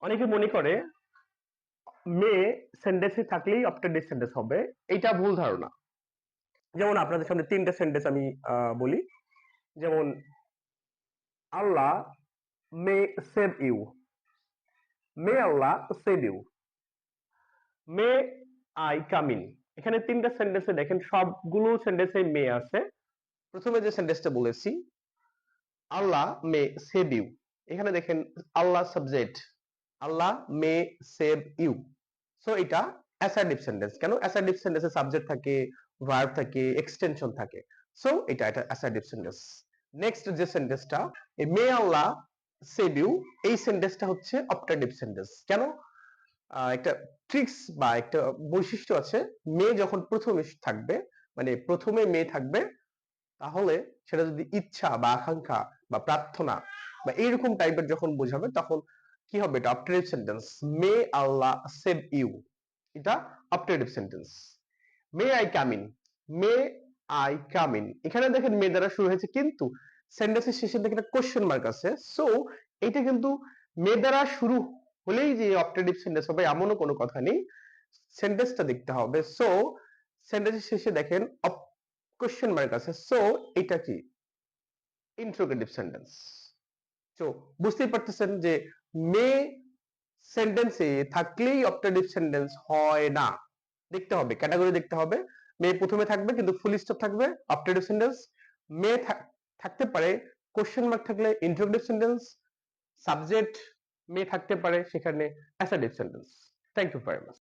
অনেকে মনে করে মে সেন্টেন্সে থাকলেই অপটেটিভ সেন্টেন্স হবে। এটা ভুল ধারণা। যেমন আপনাদের সামনে তিনটা সেন্টেন্স আমি বলি। যেমন Allah may save you, may Allah save you, may I come in. এখানে তিনটা সেন্টেন্সে দেখেন সবগুলো সেন্টেন্সে মে আছে। প্রথমে যে সেন্টেন্সটা বলেছি আল্লাহ মে সেভ ইউ, এখানে দেখেন Allah subject, Allah may save you. So এটা অ্যাসার্টিভ সেন্টেন্স। কেন অ্যাসার্টিভ সেন্টেন্সে সাবজেক্ট থাকে, ভার্ব থাকে, এক্সটেনশন থাকে। সো এটা অ্যাসার্টিভ সেন্টেন্স। নেক্সট যে সেন্টেন্সটা মে আল্লাহ সেভ ইউ, এই সেন্টেন্সটা হচ্ছে অপটেটিভ সেন্টেন্স। কেন? একটা ট্রিক্স বা একটা বৈশিষ্ট্য আছে, মে যখন প্রথমে থাকবে, মানে প্রথমে মে থাকবে, তাহলে সেটা যদি ইচ্ছা বা আকাঙ্ক্ষা বা প্রার্থনা বা এইরকম টাইপের যখন বোঝাবে তখন কি হবে? এটা optative sentence. May Allah save you, এটা optative sentence. May I come in, may I come in, এখানে দেখেন মে দ্বারা শুরু হয়েছে কিন্তু সেন্টেন্সের শেষে দেখেন একটা কোশ্চেন মার্ক আছে। সো এটা কিন্তু মে দ্বারা শুরু হলেই যে অপটেটিভ সেন্টেন্স হবে এমনও কোনো কথা নেই, সেন্টেন্সটা দেখতে হবে। সো সেন্টেন্সের শেষে দেখেন কোশ্চেন মার্ক আছে। সো এটা কি? Interrogative sentence. তো বুঝতেই পারতেছেন যে মে সেন্টেন্সে থাকলেই অপটেটিভ সেন্টেন্স হয় না। দেখতে হবে, ক্যাটাগরি দেখতে হবে। মে প্রথমে থাকবে কিন্তু ফুল স্টপ থাকবে, অপটেটিভ সেন্টেন্স। মে থাকতে পারে, কোশ্চেন মার্ক থাকলে ইন্টারোগেটিভ সেন্টেন্স। সাবজেক্ট মে থাকতে পারে, সেখানে assertive sentence. Thank you very much.